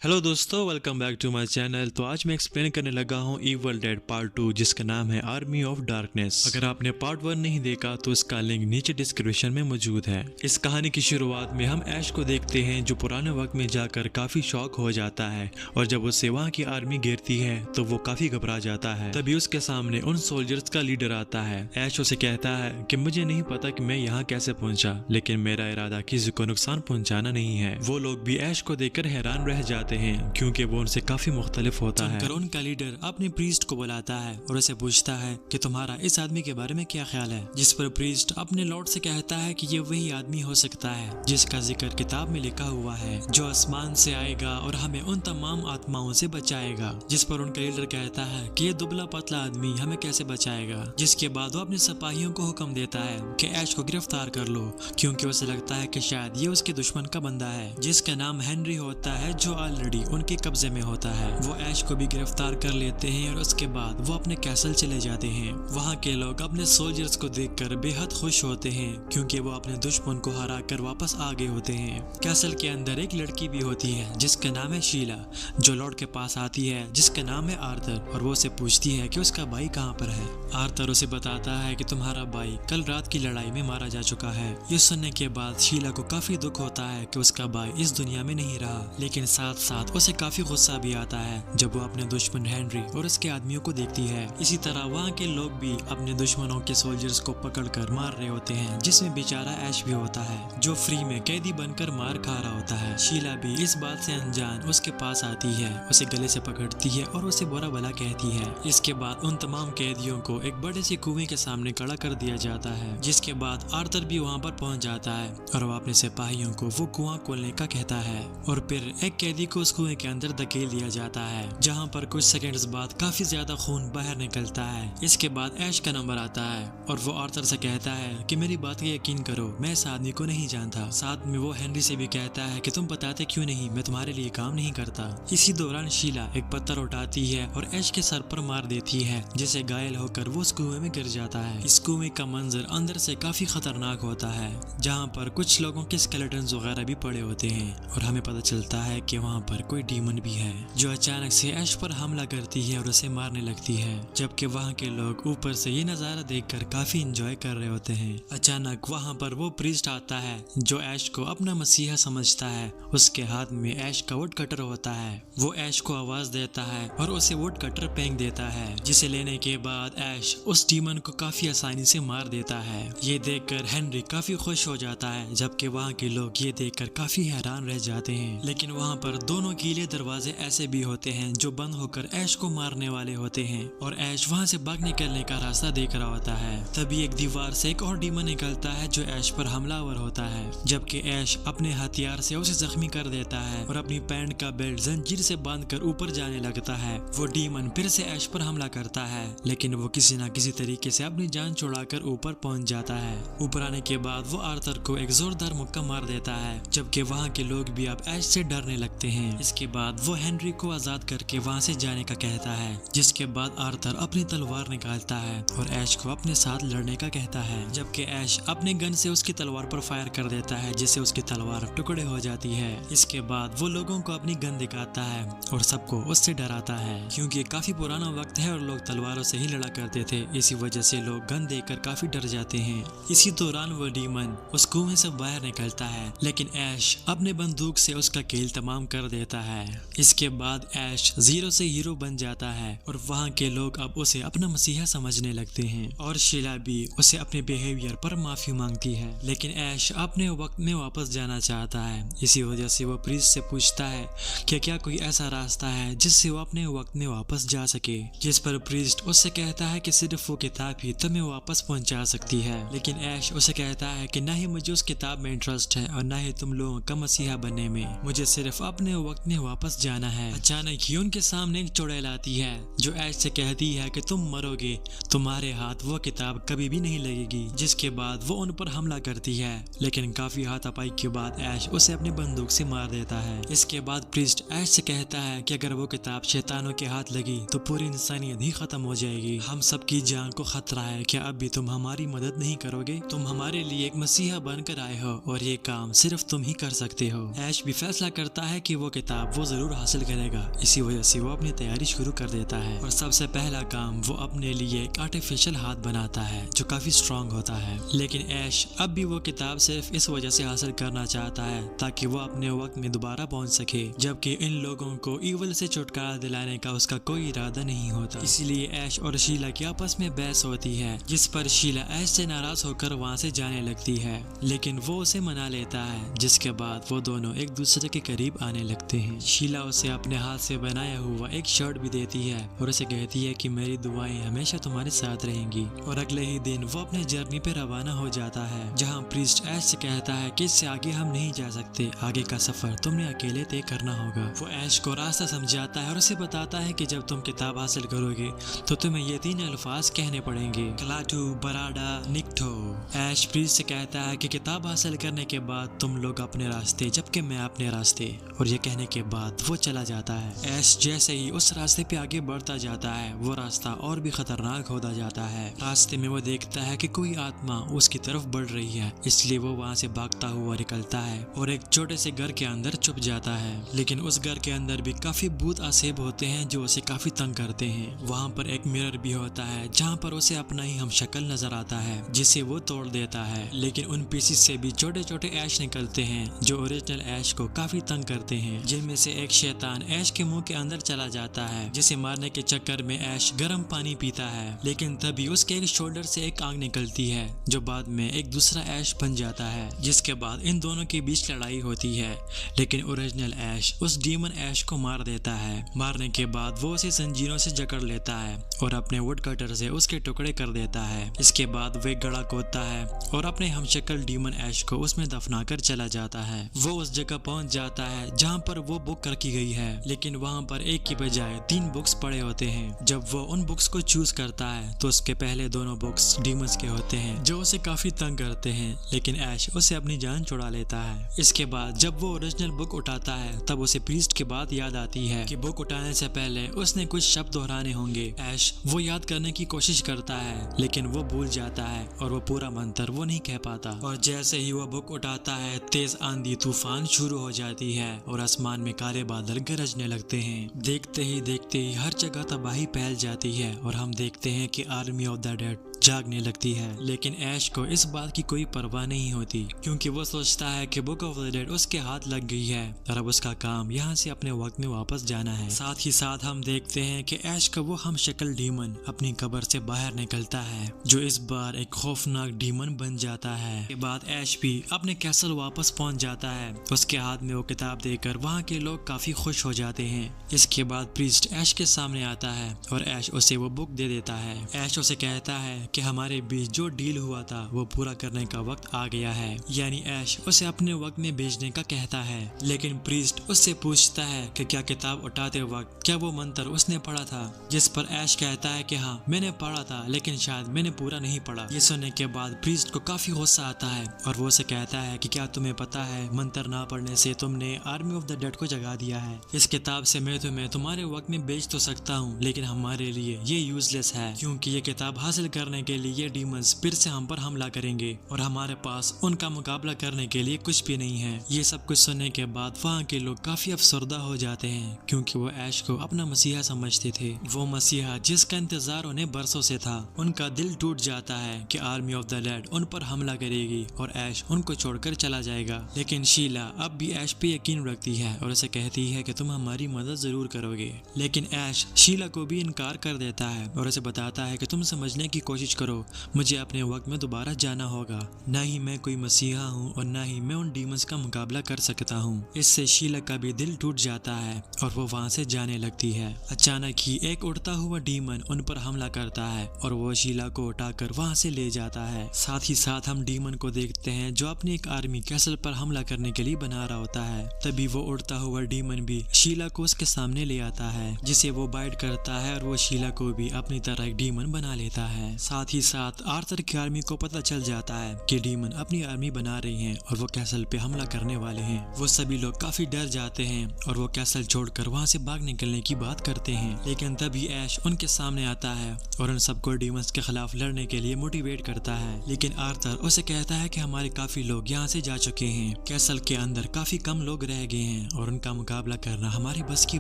Hello दोस्तों, welcome back to my channel. तो आज मैं एक्सप्लेन करने लगा हूँ इवल डेड पार्ट 2, जिसका नाम है आर्मी ऑफ डार्कनेस। अगर आपने पार्ट 1 नहीं देखा तो इसका लिंक नीचे डिस्क्रिप्शन में मौजूद है। इस कहानी की शुरुआत में हम ऐश को देखते हैं जो पुराने वक्त में जाकर काफी शॉक हो जाता है, और जब उसे वहाँ की आर्मी घेरती है तो वो काफी घबरा जाता है। तभी उसके सामने उन सोल्जर्स का लीडर आता है। ऐश उसे कहता है कि मुझे नहीं पता कि मैं यहाँ कैसे पहुंचा, लेकिन मेरा इरादा किसी को नुकसान पहुंचाना नहीं है। वो लोग भी ऐश को देखकर हैरान रह जाते हैं, क्योंकि वो उनसे काफी मुख्तलिफ होता है। सुनकर उनका लीडर अपने प्रीस्ट को बुलाता है और उसे पूछता है कि तुम्हारा इस आदमी के बारे में क्या ख्याल है। जिस पर प्रीस्ट अपने लॉर्ड से कहता है कि ये वही आदमी हो सकता है जिसका जिक्र किताब में लिखा हुआ है, जो आसमान से आएगा और हमें उन तमाम आत्माओं से बचाएगा। जिस पर उनका लीडर कहता है कि ये दुबला पतला आदमी हमें कैसे बचाएगा। जिसके बाद वो अपने सिपाहियों को हुक्म देता है कि ऐश को गिरफ्तार कर लो, क्योंकि उसे लगता है कि शायद ये उसके दुश्मन का बंदा है, जिसका नाम हेनरी होता है, जो ऑलरेडी उनके कब्जे में होता है। वो ऐश को भी गिरफ्तार कर लेते हैं और उसके बाद वो अपने कैसल चले जाते हैं। वहाँ के लोग अपने सोल्जर्स को देखकर बेहद खुश होते हैं, क्योंकि वो अपने दुश्मन को हरा कर वापस आ गए होते हैं। कैसल के अंदर एक लड़की भी होती है जिसका नाम है शीला, जो लॉर्ड के पास आती है जिसका नाम है आर्थर, और वो उसे पूछती है कि उसका भाई कहाँ पर है। आर्थर उसे बताता है कि तुम्हारा भाई कल रात की लड़ाई में मारा जा चुका है। ये सुनने के बाद शीला को काफी दुख होता है कि उसका भाई इस दुनिया में नहीं रहा, लेकिन साथ साथ उसे काफी गुस्सा भी आता है जब वो अपने दुश्मन हेनरी और उसके आदमियों को देखती है। इसी तरह वहाँ के लोग भी अपने दुश्मनों के सोल्जर्स को पकड़कर मार रहे होते हैं, जिसमें बेचारा ऐश भी होता है, जो फ्री में कैदी बनकर मार खा रहा होता है। शीला भी इस बात से अनजान उसके पास आती है, उसे गले से पकड़ती है और उसे बुरा भला कहती है। इसके बाद उन तमाम कैदियों को एक बड़े से कुएं के सामने खड़ा कर दिया जाता है, जिसके बाद आर्थर भी वहाँ पर पहुँच जाता है और वो अपने सिपाहियों को वो कुआं खोलने का कहता है, और फिर एक कैदी को उस कुएं के अंदर धकेल दिया जाता है, जहाँ पर कुछ सेकंड्स बाद काफी ज्यादा खून बाहर निकलता है। इसके बाद ऐश का नंबर आता है और वो आर्थर से कहता है कि मेरी बात का यकीन करो, मैं इस आदमी को नहीं जानता। साथ में वो हेनरी से भी कहता है कि तुम बताते क्यों नहीं, मैं तुम्हारे लिए काम नहीं करता। इसी दौरान शीला एक पत्थर उठाती है और ऐश के सर पर मार देती है, जिसे घायल होकर वो उस कुएं में गिर जाता है। इस कुएं का मंजर अंदर से काफी खतरनाक होता है, जहाँ पर कुछ लोगों के स्केलेटन्स वगैरह भी पड़े होते हैं, और हमें पता चलता है कि वहाँ पर कोई डीमन भी है जो अचानक से ऐश पर हमला करती है और उसे मारने लगती है। जबकि वहाँ के लोग ऊपर से ये नजारा देखकर काफी एंजॉय कर रहे होते हैं। अचानक वहाँ पर वो प्रीस्ट आता है जो ऐश को अपना मसीहा समझता है। उसके हाथ में ऐश का वुड कटर होता है। वो ऐश को आवाज देता है और उसे वुड कटर फेंक देता है, जिसे लेने के बाद ऐश उस डीमन को काफी आसानी से मार देता है। ये देखकर हेनरी काफी खुश हो जाता है, जबकि वहाँ के लोग ये देखकर काफी हैरान रह जाते हैं। लेकिन वहाँ पर दोनों कीले दरवाजे ऐसे भी होते हैं जो बंद होकर ऐश को मारने वाले होते हैं, और ऐश वहाँ से भाग निकलने का रास्ता देख रहा होता है। तभी एक दीवार से एक और डीमन निकलता है जो ऐश पर हमलावर होता है, जबकि ऐश अपने हथियार से उसे जख्मी कर देता है और अपनी पैंट का बेल्ट जंजीर से बांधकर ऊपर जाने लगता है। वो डीमन फिर से ऐश पर हमला करता है, लेकिन वो किसी न किसी तरीके से अपनी जान छुड़ाकर ऊपर पहुंच जाता है। ऊपर आने के बाद वो आर्थर को एक जोरदार मुक्का मार देता है, जबकि वहाँ के लोग भी अब ऐश से डरने लगते हैं। इसके बाद वो हेनरी को आजाद करके वहाँ से जाने का कहता है, जिसके बाद आर्थर अपनी तलवार निकालता है और ऐश को अपने साथ लड़ने का कहता है, जबकि ऐश अपने गन से उसकी तलवार पर फायर कर देता है, जिससे उसकी तलवार टुकड़े हो जाती है। इसके बाद वो लोगों को अपनी गन दिखाता है और सबको उससे डराता है, क्योंकि काफी पुराना वक्त है और लोग तलवारों से ही लड़ा करते थे। इसी वजह से लोग गन देखकर काफी डर जाते हैं। इसी दौरान वो डीमन उस कुएं से बाहर निकलता है, लेकिन ऐश अपने बंदूक से उसका खेल तमाम कर देता है। इसके बाद ऐश जीरो से हीरो बन जाता है और वहाँ के लोग अब उसे अपना मसीहा समझने लगते हैं, और शीला भी उसे अपने बिहेवियर पर माफी मांगती है। लेकिन ऐश अपने वक्त में वापस जाना चाहता है। इसी वजह से वो प्रीस्ट से पूछता है कि क्या कोई ऐसा रास्ता है जिससे वो अपने वक्त में वापस जा सके, जिस पर प्रीस्ट उससे कहता है कि सिर्फ वो किताब ही तुम्हें वापस पहुंचा सकती है। लेकिन ऐश उसे कहता है कि न ही मुझे उस किताब में इंटरेस्ट है और न ही तुम लोगों का मसीहा बनने में, मुझे सिर्फ अपने वक्त में वापस जाना है। अचानक ही उनके सामने एक चुड़ैल आती है जो ऐश से कहती है कि तुम मरोगे, तुम्हारे हाथ वो किताब कभी भी नहीं लगेगी। जिसके बाद वो उन पर हमला करती है, लेकिन काफी हाथापाई के बाद ऐश उसे अपनी बंदूक से मार देता है। इसके बाद प्रीस्ट ऐश से कहता है कि अगर वो किताब शैतानों के हाथ लगी तो पूरी इंसानियत ही खत्म हो जाएगी। हम सबकी जान को खतरा है, क्या अब भी तुम हमारी मदद नहीं करोगे? तुम हमारे लिए एक मसीहा बनकर आए हो और ये काम सिर्फ तुम ही कर सकते हो। ऐश भी फैसला करता है कि वो वो किताब वो जरूर हासिल करेगा। इसी वजह से वो अपनी तैयारी शुरू कर देता है और सबसे पहला काम वो अपने लिए एक आर्टिफिशियल हाथ बनाता है जो काफी स्ट्रांग होता है। लेकिन ऐश अब भी वो किताब सिर्फ इस वजह से हासिल करना चाहता है ताकि वो अपने वक्त में दोबारा पहुंच सके, जबकि इन लोगों को ईवल से छुटकारा दिलाने का उसका कोई इरादा नहीं होता। इसीलिए ऐश और शीला की आपस में बहस होती है, जिस पर शीला ऐश से नाराज होकर वहाँ से जाने लगती है, लेकिन वो उसे मना लेता है, जिसके बाद वो दोनों एक दूसरे के करीब आने लगते हैं। शीला उसे अपने हाथ से बनाया हुआ एक शर्ट भी देती है और उसे कहती है कि मेरी दुआएं हमेशा तुम्हारे साथ रहेंगी। और अगले ही दिन वो अपने जर्नी पे रवाना हो जाता है, जहाँ प्रीस्ट ऐश से कहता है कि इससे आगे हम नहीं जा सकते, आगे का सफर तुमने अकेले तय करना होगा। वो ऐश को रास्ता समझाता है और उसे बताता है कि जब तुम किताब हासिल करोगे तो तुम्हें ये 3 अल्फाज कहने पड़ेंगे, क्लाटू, बराडा, निक्टो। ऐश प्रीस्ट से कहता है कि किताब हासिल करने के बाद तुम लोग अपने रास्ते, जबकि मैं अपने रास्ते। और ये कहने के बाद वो चला जाता है। ऐश जैसे ही उस रास्ते पे आगे बढ़ता जाता है, वो रास्ता और भी खतरनाक होता जाता है। रास्ते में वो देखता है कि कोई आत्मा उसकी तरफ बढ़ रही है, इसलिए वो वहाँ से भागता हुआ निकलता है और एक छोटे से घर के अंदर छुप जाता है। लेकिन उस घर के अंदर भी काफी भूत आसेब होते हैं जो उसे काफी तंग करते हैं। वहाँ पर एक मिरर भी होता है जहाँ पर उसे अपना ही हमशक्ल नजर आता है, जिसे वो तोड़ देता है। लेकिन उन पीसेस से भी छोटे छोटे ऐश निकलते हैं जो ओरिजिनल ऐश को काफी तंग करते हैं, जिनमें से एक शैतान ऐश के मुंह के अंदर चला जाता है, जिसे मारने के चक्कर में ऐश गर्म पानी पीता है। लेकिन तभी उसके एक शोल्डर से एक आग निकलती है जो बाद में एक दूसरा ऐश बन जाता है, जिसके बाद इन दोनों के बीच लड़ाई होती है। लेकिन ओरिजिनल ऐश उस डीमन ऐश को मार देता है। मारने के बाद वो उसे जंजीरों से जकड़ लेता है और अपने वुड कटर से उसके टुकड़े कर देता है। इसके बाद वे गड़ा खोदता है और अपने हमशक्ल डीमन ऐश को उसमें दफनाकर चला जाता है। वो उस जगह पहुंच जाता है जहाँ पर वो बुक रखी गई है, लेकिन वहाँ पर एक की बजाय 3 बुक्स पड़े होते हैं। जब वो उन बुक्स को चूज करता है तो उसके पहले दोनों बुक्स डीमंस के होते हैं जो उसे काफी तंग करते हैं, लेकिन ऐश उसे अपनी जान छुड़ा लेता है। इसके बाद जब वो ओरिजिनल बुक उठाता है तब उसे प्रीस्ट की बात याद आती है कि बुक उठाने से पहले उसने कुछ शब्द दोहराने होंगे। ऐश वो याद करने की कोशिश करता है, लेकिन वो भूल जाता है और वो पूरा मंत्र वो नहीं कह पाता। और जैसे ही वो बुक उठाता है, तेज आंधी तूफान शुरू हो जाती है और आसमान में काले बादल गरजने लगते हैं। देखते ही हर जगह तबाही फैल जाती है और हम देखते हैं कि आर्मी ऑफ द डेड जागने लगती है। लेकिन ऐश को इस बात की कोई परवाह नहीं होती, क्योंकि वो सोचता है कि बुक ऑफ द डेड उसके हाथ लग गई है और अब उसका काम यहाँ से अपने वक्त में वापस जाना है। साथ ही साथ हम देखते हैं कि ऐश का वो हमशक्ल डीमन अपनी कब्र से बाहर निकलता है, जो इस बार एक खौफनाक डीमन बन जाता है। के बाद ऐश भी अपने कैसल वापस पहुंच जाता है। उसके हाथ में वो किताब देकर वहाँ के लोग काफी खुश हो जाते हैं। इसके बाद प्रीस्ट ऐश के सामने आता है और ऐश उसे वो बुक दे देता है। ऐश उसे कहता है कि हमारे बीच जो डील हुआ था वो पूरा करने का वक्त आ गया है, यानी ऐश उसे अपने वक्त में भेजने का कहता है। लेकिन प्रीस्ट उससे पूछता है कि क्या किताब उठाते वक्त क्या वो मंत्र उसने पढ़ा था, जिस पर ऐश कहता है कि हाँ मैंने पढ़ा था, लेकिन शायद मैंने पूरा नहीं पढ़ा। ये सुनने के बाद प्रीस्ट को काफी गुस्सा आता है और वो उसे कहता है कि क्या तुम्हें पता है मंत्र ना पढ़ने से तुमने आर्मी ऑफ द डेड को जगा दिया है। इस किताब से मैं तुम्हें तुम्हारे वक्त में बेच तो सकता हूँ, लेकिन हमारे लिए ये यूजलेस है, क्योंकि ये किताब हासिल करने के लिए ये डीमंस फिर से हम पर हमला करेंगे और हमारे पास उनका मुकाबला करने के लिए कुछ भी नहीं है। ये सब कुछ सुनने के बाद वहाँ के लोग काफी अफसरदा हो जाते हैं, क्योंकि वो ऐश को अपना मसीहा समझते थे, वो मसीहा जिसका इंतजार उन्हें बरसों से था। उनका दिल टूट जाता है कि आर्मी ऑफ द डेड उन पर हमला करेगी और ऐश उनको छोड़कर चला जाएगा। लेकिन शीला अब भी ऐश पे यकीन रखती है और उसे कहती है कि तुम हमारी मदद जरूर करोगे। लेकिन ऐश शीला को भी इनकार कर देता है और उसे बताता है कि तुम समझने की कोशिश करो, मुझे अपने वक्त में दोबारा जाना होगा। न ही मैं कोई मसीहा हूँ और न ही मैं उन डीमंस का मुकाबला कर सकता हूँ। इससे शीला का भी दिल टूट जाता है और वो वहाँ से जाने लगती है। अचानक ही एक उड़ता हुआ डीमन उन पर हमला करता है और वो शीला को उठाकर वहाँ से ले जाता है। साथ ही साथ हम डीमन को देखते हैं जो अपनी एक आर्मी कैसल पर हमला करने के लिए बना रहा होता है। तभी वो उड़ता हुआ डीमन भी शीला को उसके सामने ले आता है, जिसे वो बाइट करता है और वो शीला को भी अपनी तरह एक डीमन बना लेता है। साथ ही साथ आर्थर की आर्मी को पता चल जाता है कि डीमन अपनी आर्मी बना रही हैं और वो कैसल पे हमला करने वाले हैं। वो सभी लोग काफी डर जाते हैं और वो कैसल छोड़कर वहाँ से भाग निकलने की बात करते हैं, लेकिन तभी ऐश उनके सामने आता है और उन सबको डीमंस के खिलाफ लड़ने के लिए मोटिवेट करता है। लेकिन आर्थर उसे कहता है कि हमारे काफी लोग यहाँ से जा चुके हैं, कैसल के अंदर काफी कम लोग रह गए हैं और उनका मुकाबला करना हमारी बस की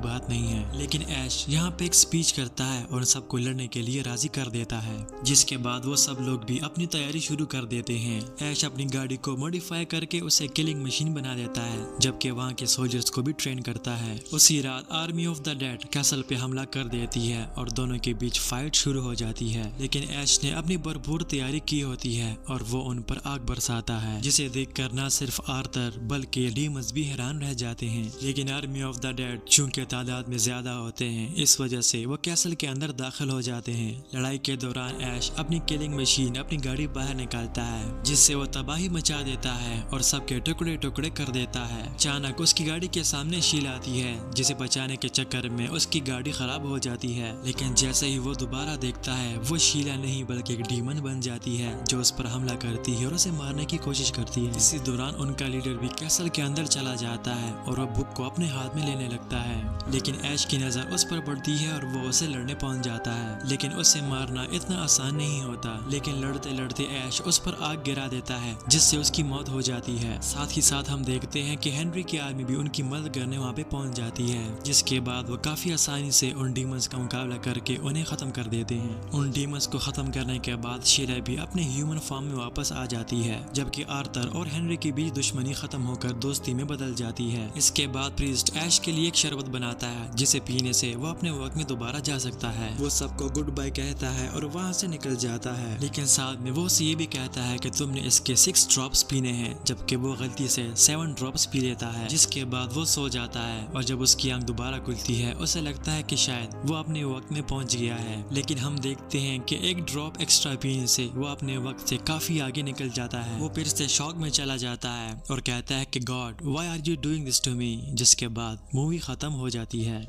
बात नहीं है। लेकिन ऐश यहाँ पे एक स्पीच करता है और उन सबको लड़ने के लिए राजी कर देता है, जिसके बाद वो सब लोग भी अपनी तैयारी शुरू कर देते हैं। ऐश अपनी गाड़ी को मॉडिफाई करके उसे किलिंग मशीन बना देता है, जबकि वहाँ के सोल्जर्स को भी ट्रेन करता है। उसी रात army of the dead castle पे हमला कर देती है और दोनों के बीच फाइट शुरू हो जाती है। लेकिन ऐश ने अपनी भरपूर तैयारी की होती है और वो उन पर आग बरसाता है, जिसे देखकर न सिर्फ आर्थर बल्कि डीमंस भी हैरान रह जाते हैं। लेकिन आर्मी ऑफ द डेड चूंकि तादाद में ज्यादा होते हैं, इस वजह से वो कैसल के अंदर दाखिल हो जाते हैं। लड़ाई के दौरान ऐश अपनी किलिंग मशीन अपनी गाड़ी बाहर निकालता है, जिससे वो तबाही मचा देता है और सबके टुकड़े टुकड़े कर देता है। अचानक उसकी गाड़ी के सामने शील आती है, जिसे बचाने के चक्कर में उसकी गाड़ी खराब हो जाती है। लेकिन जैसे ही वो दोबारा देखता है, वो शीला नहीं बल्कि एक डीमन बन जाती है जो उस पर हमला करती है और उसे मारने की कोशिश करती है। इसी दौरान उनका लीडर भी कैसल के अंदर चला जाता है और वो बुक को अपने हाथ में लेने लगता है। लेकिन ऐश की नजर उस पर पड़ती है और वो उसे लड़ने पहुंच जाता है, लेकिन उसे मारना इतना आसान नहीं होता। लेकिन लड़ते लड़ते ऐश उस पर आग गिरा देता है, जिससे उसकी मौत हो जाती है। साथ ही साथ हम देखते हैं कि हेनरी की आर्मी भी उनकी मदद करने वहाँ पे पहुंच जाती है, जिसके बाद वो काफी आसानी से उन डीमंस का मुकाबला करके उन्हें खत्म कर देते हैं। उन डीमंस को खत्म करने के बाद शीला भी अपने ह्यूमन फॉर्म में वापस आ जाती है, जबकि आर्थर और हेनरी के बीच दुश्मनी खत्म होकर दोस्ती में बदल जाती है। इसके बाद प्रीस्ट ऐश के लिए एक शरबत बनाता है, जिसे पीने से वो अपने वक्त में दोबारा जा सकता है। वो सबको गुड बाय कहता है और वहाँ से निकल जाता है, लेकिन साथ में वो उसे ये भी कहता है कि तुमने इसके 6 ड्रॉप्स पीने हैं, जबकि वो गलती से 7 ड्रॉप्स पी लेता है। जिसके बाद वो सो जाता है और जब उसकी आंख दोबारा खुलती है, उसे लगता है कि शायद वो अपने वक्त में पहुंच गया है। लेकिन हम देखते हैं कि एक ड्रॉप एक्स्ट्रा पीने से वो अपने वक्त से काफी आगे निकल जाता है। वो फिर से शॉक में चला जाता है और कहता है कि God why are you doing this to me, जिसके बाद मूवी खत्म हो जाती है।